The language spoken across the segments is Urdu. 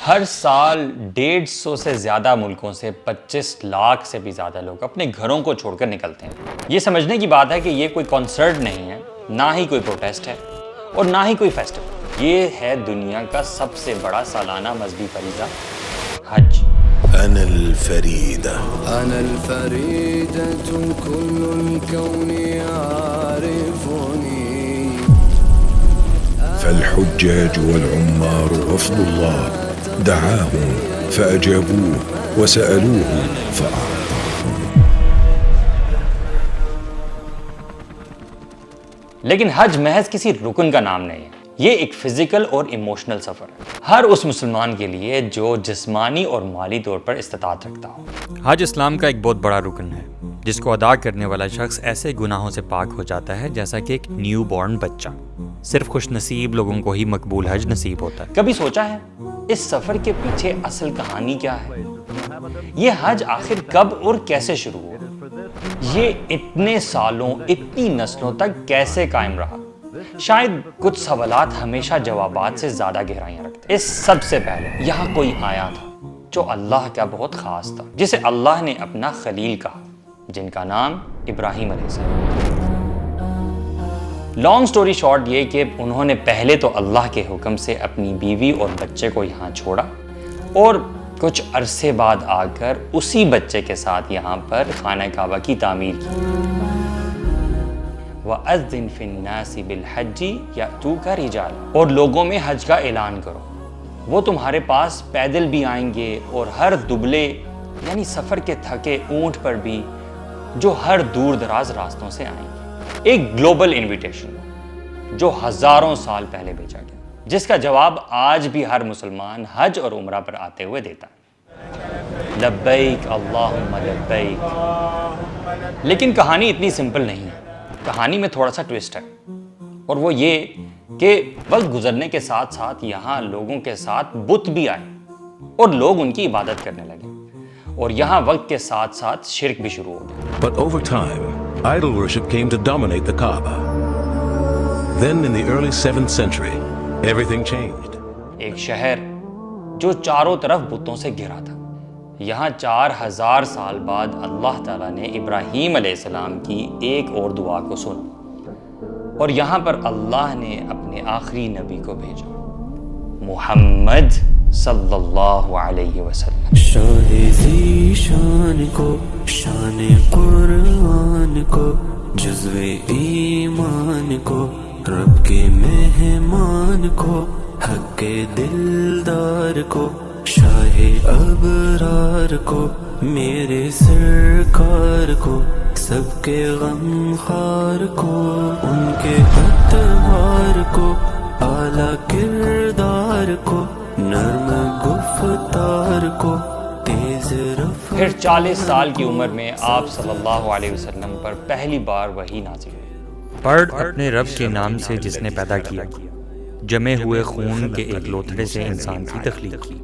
ہر سال 150 سے زیادہ ملکوں سے 25 لاکھ سے بھی زیادہ لوگ اپنے گھروں کو چھوڑ کر نکلتے ہیں۔ یہ سمجھنے کی بات ہے کہ یہ کوئی کنسرٹ نہیں ہے، نہ ہی کوئی پروٹیسٹ ہے اور نہ ہی کوئی فیسٹیول۔ یہ ہے دنیا کا سب سے بڑا سالانہ مذہبی فریضہ، حج۔ أنا الفريدة أنا الفريدة كل الكون يعرفني. فالحجاج والعمار وفد الله دعاهم فأجابوه وسألوه فأعطاهم. لیکن حج محض کسی رکن کا نام نہیں ہے، یہ ایک فزیکل اور ایموشنل سفر ہے، ہر اس مسلمان کے لیے جو جسمانی اور مالی طور پر استطاعت رکھتا ہو۔ حج اسلام کا ایک بہت بڑا رکن ہے جس کو ادا کرنے والا شخص ایسے گناہوں سے پاک ہو جاتا ہے جیسا کہ ایک نیو بورن بچہ۔ صرف خوش نصیب لوگوں کو ہی مقبول حج نصیب ہوتا ہے۔ کبھی سوچا ہے اس سفر کے پیچھے اصل کہانی کیا ہے؟ یہ حج آخر کب اور کیسے شروع ہوا؟ یہ اتنے سالوں، اتنی نسلوں تک کیسے قائم رہا؟ شاید کچھ سوالات ہمیشہ جوابات سے زیادہ گہرائیاں رکھتے ہیں۔ اس سب سے پہلے یہاں کوئی آیا تھا جو اللہ کا بہت خاص تھا، جسے اللہ نے اپنا خلیل کہا، جن کا نام ابراہیم علیہ السلام۔ لانگ سٹوری شارٹ یہ کہ انہوں نے پہلے تو اللہ کے حکم سے اپنی بیوی اور بچے کو یہاں چھوڑا اور کچھ عرصے بعد آ کر اسی بچے کے ساتھ یہاں پر خانہ کعبہ کی تعمیر کی۔ وَأَذِّن فِي النَّاسِ بِالْحَجِّ يَأْتُوكَ رِجَالًا، اور لوگوں میں حج کا اعلان کرو، وہ تمہارے پاس پیدل بھی آئیں گے اور ہر دبلے یعنی سفر کے تھکے اونٹ پر بھی، جو ہر دور دراز راستوں سے آئیں گے۔ ایک گلوبل انویٹیشن جو ہزاروں سال پہلے بھیجا گیا، جس کا جواب آج بھی ہر مسلمان حج اور عمرہ پر آتے ہوئے دیتا ہے، لبیک اللہم لبیک۔ لیکن کہانی اتنی سمپل نہیں ہے، کہانی میں تھوڑا سا ٹوسٹ ہے، اور وہ یہ کہ وقت گزرنے کے ساتھ ساتھ یہاں لوگوں کے ساتھ بت بھی آئے اور لوگ ان کی عبادت کرنے لگے، اور یہاں وقت کے ساتھ ساتھ شرک بھی شروع ہو گیا۔ But over time, idol worship came to dominate the Kaaba. Then in the early 7th century, everything changed. ایک شہر جو چاروں طرف بتوں سے گھرا تھا، یہاں 4000 سال بعد اللہ تعالیٰ نے ابراہیم علیہ السلام کی ایک اور دعا کو سنا، اور یہاں پر اللہ نے اپنے آخری نبی کو بھیجا، محمد صلی اللہ علیہ وسلم۔ شان ذی شان کو، شان قرآن کو، جزو ایمان کو، رب کے مہمان کو، حق کے دلدار کو، شاہ ابرار کو، میرے سرکار کو، سب کے غمخوار کو، ان کے اتبار کو، اعلیٰ کردار کو، نرم گفتار کو، تیز رفتار۔ پھر 40 سال کی عمر میں آپ صلی اللہ علیہ وسلم پر پہلی بار وحی نازل ہوئی، پڑھ اپنے رب کے نام سے جس نے پیدا کیا، جمے ہوئے خون کے ایک لوتھڑے سے انسان کی تخلیق کی۔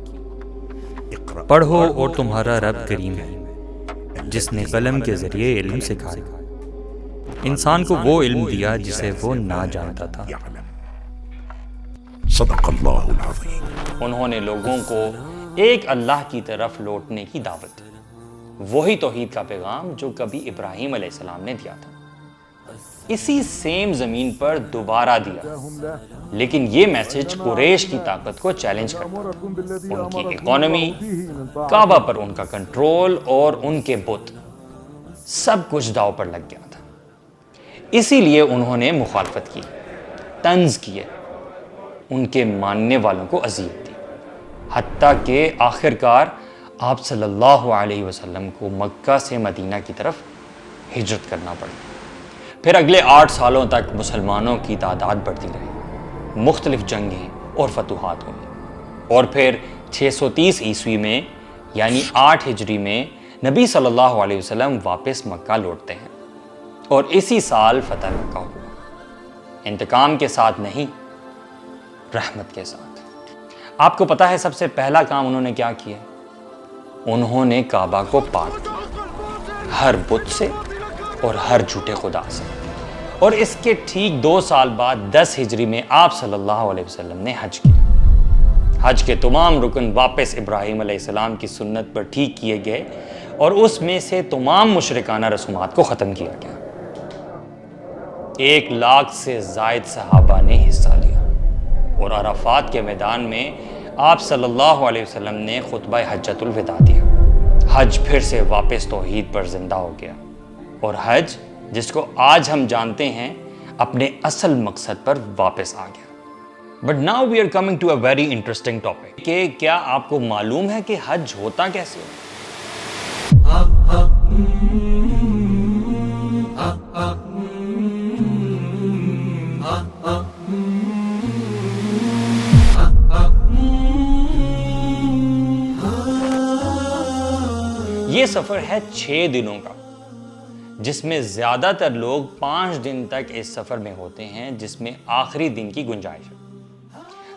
پڑھو اور تمہارا رب کریم ہے جس نے قلم کے ذریعے علم سکھایا، انسان کو وہ علم دیا جسے وہ نہ جانتا تھا۔ صدق اللہ العظیم۔ انہوں نے لوگوں کو ایک اللہ کی طرف لوٹنے کی دعوت دی، وہی توحید کا پیغام جو کبھی ابراہیم علیہ السلام نے دیا تھا، اسی سیم زمین پر دوبارہ دیا، لیکن یہ میسج قریش کی طاقت کو چیلنج کرتا تھا۔ ان کی اکانومی، کعبہ پر ان کا کنٹرول اور ان کے بت، سب کچھ داؤ پر لگ گیا تھا۔ اسی لیے انہوں نے مخالفت کی، طنز کیے، ان کے ماننے والوں کو اذیت دی، حتیٰ کہ آخرکار آپ صلی اللہ علیہ وسلم کو مکہ سے مدینہ کی طرف ہجرت کرنا پڑی۔ پھر اگلے 8 سالوں تک مسلمانوں کی تعداد بڑھتی رہی، مختلف جنگیں اور فتوحات ہوئی، اور پھر 630 عیسوی میں یعنی 8 ہجری میں نبی صلی اللہ علیہ وسلم واپس مکہ لوٹتے ہیں، اور اسی سال فتح مکہ ہوا، انتقام کے ساتھ نہیں، رحمت کے ساتھ۔ آپ کو پتا ہے سب سے پہلا کام انہوں نے کیا کیا؟ انہوں نے کعبہ کو پاک کیا، ہر بت سے اور ہر جھوٹے خدا سے، اور اس کے ٹھیک 2 سال بعد 10 ہجری میں آپ صلی اللہ علیہ وسلم نے حج کیا۔ حج کے تمام رکن واپس ابراہیم علیہ السلام کی سنت پر ٹھیک کیے گئے اور اس میں سے تمام مشرکانہ رسومات کو ختم کیا گیا۔ 1 لاکھ سے زائد صحابہ نے حصہ لیا اور عرفات کے میدان میں آپ صلی اللہ علیہ وسلم نے خطبہ حجۃ الوداع دیا۔ حج پھر سے واپس توحید پر زندہ ہو گیا اور حج جس کو آج ہم جانتے ہیں اپنے اصل مقصد پر واپس آ گیا۔ But now we are coming to a very interesting topic کہ کیا آپ کو معلوم ہے کہ حج ہوتا کیسے ہے؟ یہ سفر ہے 6 دنوں کا، جس میں زیادہ تر لوگ 5 دن تک اس سفر میں ہوتے ہیں، جس میں آخری دن کی گنجائش ہے۔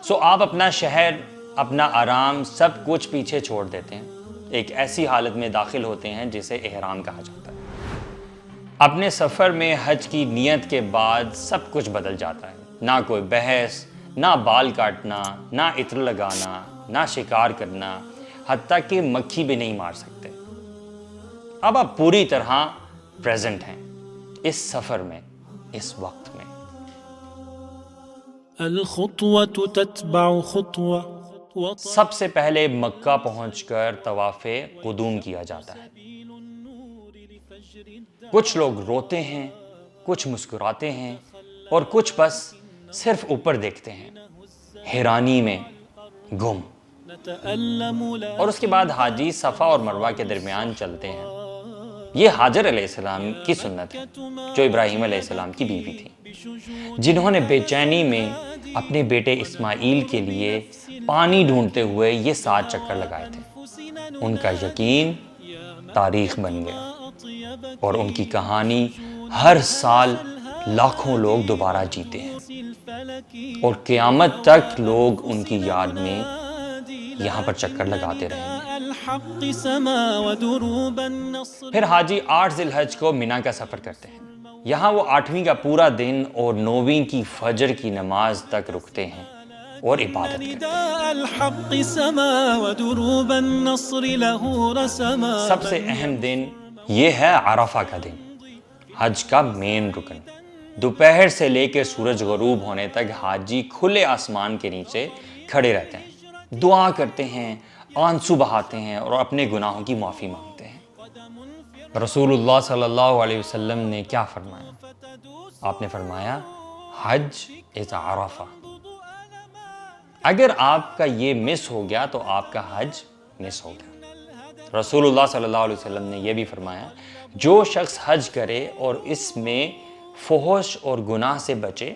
سو آپ اپنا شہر، اپنا آرام، سب کچھ پیچھے چھوڑ دیتے ہیں، ایک ایسی حالت میں داخل ہوتے ہیں جسے احرام کہا جاتا ہے۔ اپنے سفر میں حج کی نیت کے بعد سب کچھ بدل جاتا ہے، نہ کوئی بحث، نہ بال کاٹنا، نہ عطر لگانا، نہ شکار کرنا، حتیٰ کہ مکھی بھی نہیں مار سکتے۔ اب آپ پوری طرح پریزنٹ ہیں اس سفر میں، اس وقت میں۔ الخطوة تتبع خطوة سب سے پہلے مکہ پہنچ کر طواف قدوم کیا جاتا ہے۔ کچھ لوگ روتے ہیں، کچھ مسکراتے ہیں اور کچھ بس صرف اوپر دیکھتے ہیں، حیرانی میں گم۔ اور اس کے بعد حاجی صفا اور مروہ کے درمیان چلتے ہیں۔ یہ حاجر علیہ السلام کی سنت ہے، جو ابراہیم علیہ السلام کی بیوی تھی، جنہوں نے بے چینی میں اپنے بیٹے اسماعیل کے لیے پانی ڈھونڈتے ہوئے یہ 7 چکر لگائے تھے۔ ان کا یقین تاریخ بن گیا اور ان کی کہانی ہر سال لاکھوں لوگ دوبارہ جیتے ہیں اور قیامت تک لوگ ان کی یاد میں یہاں پر چکر لگاتے رہیں گے۔ پھر حاجی 8 ذی الحج کو مینا کا سفر کرتے ہیں۔ یہاں وہ 8ویں کا پورا دن اور 9ویں کی فجر کی نماز تک رکتے ہیں اور عبادت کرتے ہیں۔ سب سے اہم دن یہ ہے عرفہ کا دن، حج کا مین رکن۔ دوپہر سے لے کے سورج غروب ہونے تک حاجی کھلے آسمان کے نیچے کھڑے رہتے ہیں، دعا کرتے ہیں، آنسو بہاتے ہیں اور اپنے گناہوں کی معافی مانگتے ہیں۔ رسول اللہ صلی اللہ علیہ وسلم نے کیا فرمایا؟ آپ نے فرمایا حج از عرفہ۔ اگر آپ کا یہ مس ہو گیا تو آپ کا حج مس ہو گیا۔ رسول اللہ صلی اللہ علیہ وسلم نے یہ بھی فرمایا جو شخص حج کرے اور اس میں فحش اور گناہ سے بچے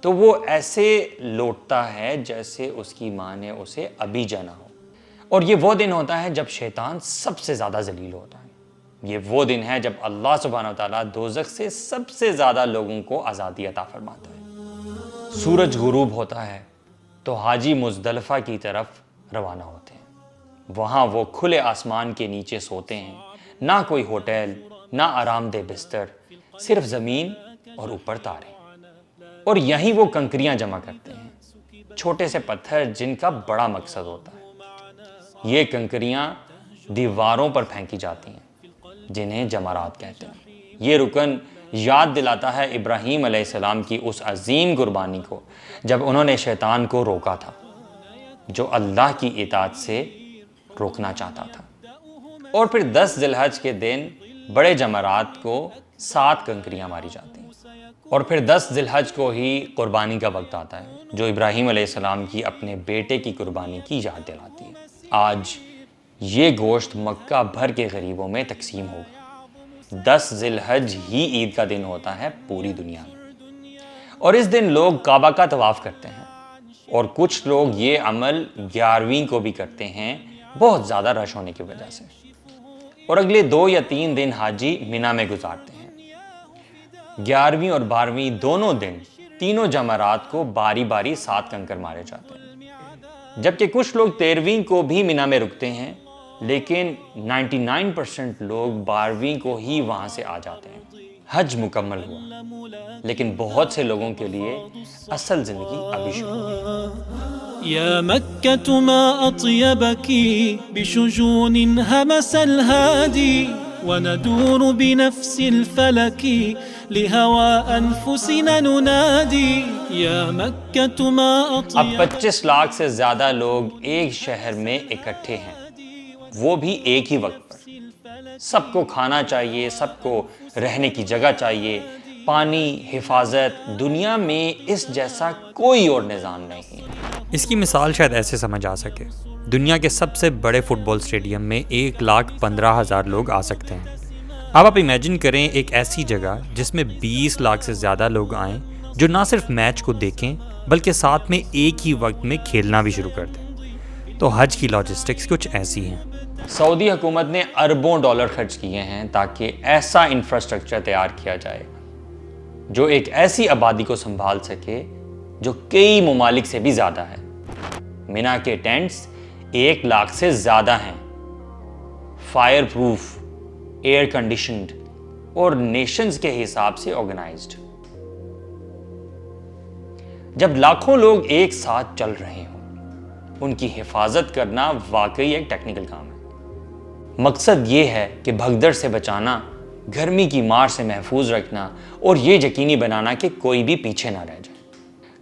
تو وہ ایسے لوٹتا ہے جیسے اس کی ماں نے اسے ابھی جنا ہو۔ اور یہ وہ دن ہوتا ہے جب شیطان سب سے زیادہ ذلیل ہوتا ہے۔ یہ وہ دن ہے جب اللہ سبحانہ وتعالیٰ دوزخ سے سب سے زیادہ لوگوں کو آزادی عطا فرماتا ہے۔ سورج غروب ہوتا ہے تو حاجی مزدلفہ کی طرف روانہ ہوتے ہیں۔ وہاں وہ کھلے آسمان کے نیچے سوتے ہیں، نہ کوئی ہوٹل، نہ آرام دہ بستر، صرف زمین اور اوپر تارے۔ اور یہیں وہ کنکریاں جمع کرتے ہیں، چھوٹے سے پتھر جن کا بڑا مقصد ہوتا ہے۔ یہ کنکریاں دیواروں پر پھینکی جاتی ہیں، جنہیں جمرات کہتے ہیں۔ یہ رکن یاد دلاتا ہے ابراہیم علیہ السلام کی اس عظیم قربانی کو جب انہوں نے شیطان کو روکا تھا، جو اللہ کی اطاعت سے روکنا چاہتا تھا۔ اور پھر 10 ذی الحج کے دن بڑے جمرات کو 7 کنکریاں ماری جاتی ہیں۔ اور پھر 10 ذی الحج کو ہی قربانی کا وقت آتا ہے، جو ابراہیم علیہ السلام کی اپنے بیٹے کی قربانی کی یاد دلاتی ہے۔ آج یہ گوشت مکہ بھر کے غریبوں میں تقسیم ہوگا۔ 10 ذی الحج ہی عید کا دن ہوتا ہے پوری دنیا میں، اور اس دن لوگ کعبہ کا طواف کرتے ہیں، اور کچھ لوگ یہ عمل 11ویں کو بھی کرتے ہیں، بہت زیادہ رش ہونے کی وجہ سے۔ اور اگلے 2 یا 3 دن حاجی مینا میں گزارتے ہیں۔ 11ویں اور 12ویں دونوں دن تینوں جمرات کو باری باری 7 کنکر مارے جاتے ہیں، جبکہ کچھ لوگ 13ویں کو بھی مینا میں رکتے ہیں، لیکن 99% لوگ 12ویں کو ہی وہاں سے آ جاتے ہیں۔ حج مکمل ہوا، لیکن بہت سے لوگوں کے لیے اصل زندگی ابھی شروع ہوئی۔ يا مكة ما أطيبك بشجون همس الهادي وندور بنفس الفلك لهوى أنفسنا ننادي يا مكة ما اب أطيبك 25 لاکھ سے زیادہ لوگ ایک شہر میں اکٹھے ہیں، وہ بھی ایک ہی وقت پر۔ سب کو کھانا چاہیے، سب کو رہنے کی جگہ چاہیے، پانی، حفاظت، دنیا میں اس جیسا کوئی اور نظام نہیں۔ اس کی مثال شاید ایسے سمجھ آ سکے، دنیا کے سب سے بڑے فٹ بال اسٹیڈیم میں 1,15,000 لوگ آ سکتے ہیں۔ اب آپ امیجن کریں ایک ایسی جگہ جس میں 20 لاکھ سے زیادہ لوگ آئیں جو نہ صرف میچ کو دیکھیں بلکہ ساتھ میں ایک ہی وقت میں کھیلنا بھی شروع کر دیں۔ تو حج کی لاجسٹکس کچھ ایسی ہیں۔ سعودی حکومت نے اربوں ڈالر خرچ کیے ہیں تاکہ ایسا انفراسٹرکچر تیار کیا جائے جو ایک ایسی آبادی کو سنبھال سکے جو کئی ممالک سے بھی زیادہ ہے۔ مینا کے ٹینٹس 1 لاکھ سے زیادہ ہیں، فائر پروف، ایئر کنڈیشنڈ اور نیشنز کے حساب سے آرگنائزڈ۔ جب لاکھوں لوگ ایک ساتھ چل رہے ہوں، ان کی حفاظت کرنا واقعی ایک ٹیکنیکل کام ہے۔ مقصد یہ ہے کہ بھگدڑ سے بچانا، گرمی کی مار سے محفوظ رکھنا اور یہ یقینی بنانا کہ کوئی بھی پیچھے نہ رہ جائے۔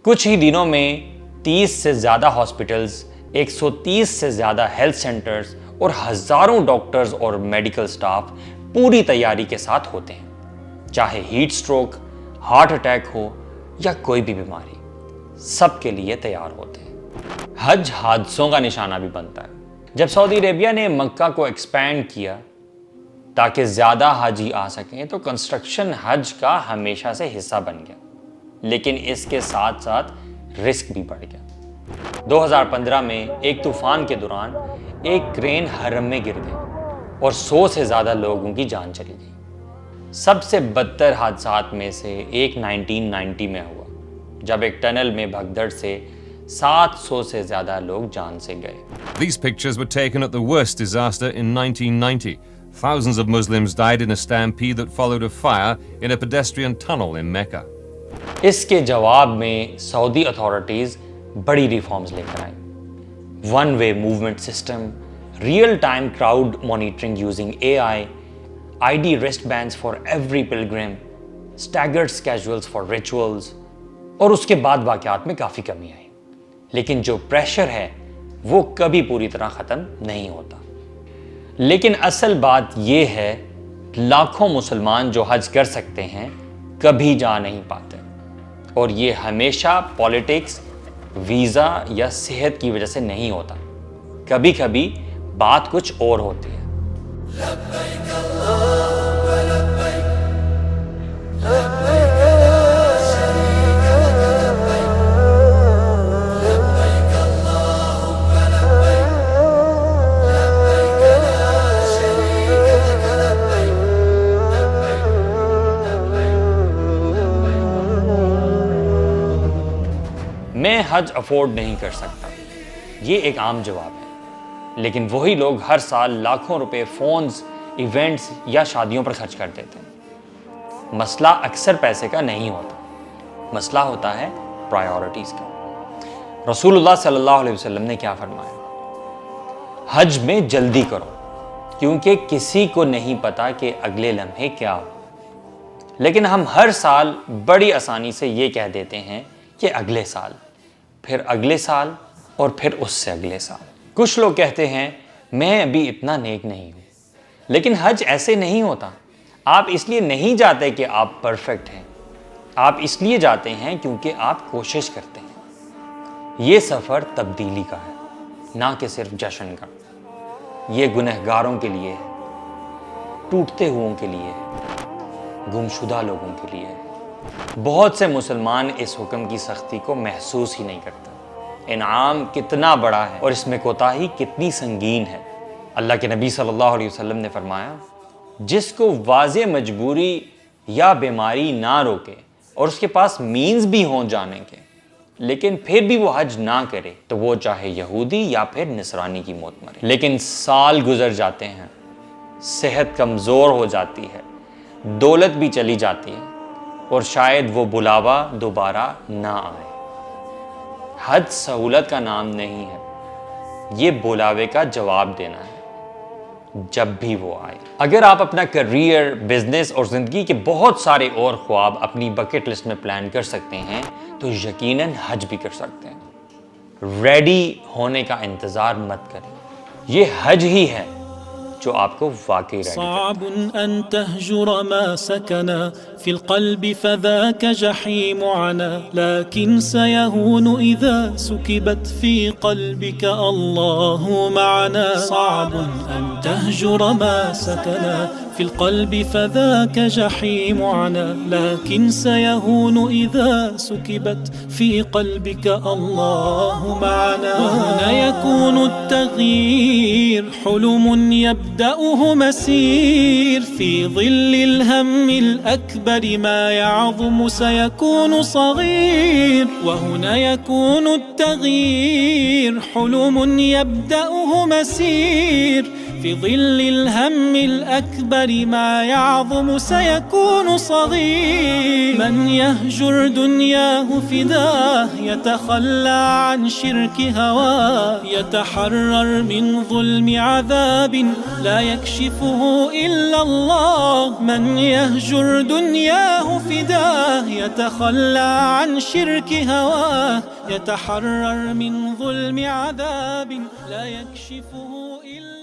کچھ ہی دنوں میں 30 سے زیادہ ہاسپٹلز، 130 سے زیادہ ہیلتھ سینٹرز اور ہزاروں ڈاکٹرز اور میڈیکل سٹاف پوری تیاری کے ساتھ ہوتے ہیں۔ چاہے ہیٹ سٹروک، ہارٹ اٹیک ہو یا کوئی بھی بیماری، سب کے لیے تیار ہوتے ہیں۔ حج حادثوں کا نشانہ بھی بنتا ہے۔ جب سعودی عربیہ نے مکہ کو ایکسپینڈ کیا تاکہ زیادہ حاجی آ سکیں تو کنسٹرکشن حج کا ہمیشہ سے حصہ بن گیا، لیکن اس کے ساتھ ساتھ رسک بھی بڑھ گیا۔ 2015 میں ایک طوفان کے دوران ایک کرین حرم میں گر گئی اور 100 سے زیادہ لوگوں کی جان چلی گئی۔ سب سے بدتر حادثات میں سے ایک 1990 میں ہوا، جب ایک ٹنل میں بھگدڑ سے 700 سے زیادہ لوگ جان سے گئے۔ These pictures were taken at the worst disaster in 1990. Thousands of Muslims died in a stampede that followed a fire in a pedestrian tunnel in Mecca. اس کے جواب میں سعودی اتھارٹیز بڑی ریفارمز لے کر آئیں۔ One way movement system, real time crowd monitoring using AI، ID wrist bands for every pilgrim, staggered schedules for rituals, اور اس کے بعد واقعات میں کافی کمی آئی۔ لیکن جو پریشر ہے وہ کبھی پوری طرح ختم نہیں ہوتا۔ لیکن اصل بات یہ ہے لاکھوں مسلمان جو حج کر سکتے ہیں کبھی جا نہیں پاتے، اور یہ ہمیشہ پالیٹکس، ویزا یا صحت کی وجہ سے نہیں ہوتا، کبھی کبھی بات کچھ اور ہوتی ہے۔ میں حج افورڈ نہیں کر سکتا، یہ ایک عام جواب ہے، لیکن وہی لوگ ہر سال لاکھوں روپے فونز، ایونٹس یا شادیوں پر خرچ کر دیتے ہیں۔ مسئلہ اکثر پیسے کا نہیں ہوتا، مسئلہ ہوتا ہے پرائیورٹیز کا۔ رسول اللہ صلی اللہ علیہ وسلم نے کیا فرمایا؟ حج میں جلدی کرو، کیونکہ کسی کو نہیں پتا کہ اگلے لمحے کیا ہو۔ لیکن ہم ہر سال بڑی آسانی سے یہ کہہ دیتے ہیں کہ اگلے سال، پھر اگلے سال اور پھر اس سے اگلے سال۔ کچھ لوگ کہتے ہیں میں ابھی اتنا نیک نہیں ہوں، لیکن حج ایسے نہیں ہوتا۔ آپ اس لیے نہیں جاتے کہ آپ پرفیکٹ ہیں، آپ اس لیے جاتے ہیں کیونکہ آپ کوشش کرتے ہیں۔ یہ سفر تبدیلی کا ہے، نہ کہ صرف جشن کا۔ یہ گنہگاروں کے لیے ہے، ٹوٹتے ہوئوں کے لیے ہے، گمشدہ لوگوں کے لیے ہے۔ بہت سے مسلمان اس حکم کی سختی کو محسوس ہی نہیں کرتے۔ انعام کتنا بڑا ہے اور اس میں کوتاہی کتنی سنگین ہے۔ اللہ کے نبی صلی اللہ علیہ وسلم نے فرمایا، جس کو واضح مجبوری یا بیماری نہ روکے اور اس کے پاس مینز بھی ہوں جانے کے، لیکن پھر بھی وہ حج نہ کرے، تو وہ چاہے یہودی یا پھر نصرانی کی موت مرے۔ لیکن سال گزر جاتے ہیں، صحت کمزور ہو جاتی ہے، دولت بھی چلی جاتی ہے اور شاید وہ بلاوا دوبارہ نہ آئے۔ حج سہولت کا نام نہیں ہے، یہ بلاوے کا جواب دینا ہے جب بھی وہ آئے۔ اگر آپ اپنا کریئر، بزنس اور زندگی کے بہت سارے اور خواب اپنی بکٹ لسٹ میں پلان کر سکتے ہیں تو یقیناً حج بھی کر سکتے ہیں۔ ریڈی ہونے کا انتظار مت کریں، یہ حج ہی ہے جو آپ کو واقعی ریڈی کرے۔ صعب أن تهجر ما سكن في القلب فذاك جحيم عنا، لكن سيهون إذا سكبت في قلبك الله معنا. صعب أن تهجر ما سكن في القلب فذاك جحيم عنا، لكن سيهون إذا سكبت في قلبك الله معنا. وهنا يكون التغيير حلم يبدأه مسير، في ظل الهم الأكبر ما يعظم سيكون صغير. وهنا يكون التغيير حلم يبدأه مسير، في ظل الهم الأكبر ما يعظم سيكون صغير. من يهجر دنياه فداه يتخلى عن شرك هواه، يتحرر من ظلم عذاب لا يكشفه إلا الله. من يهجر دنياه فداه يتخلى عن شرك هواه، يتحرر من ظلم عذاب لا يكشفه إلا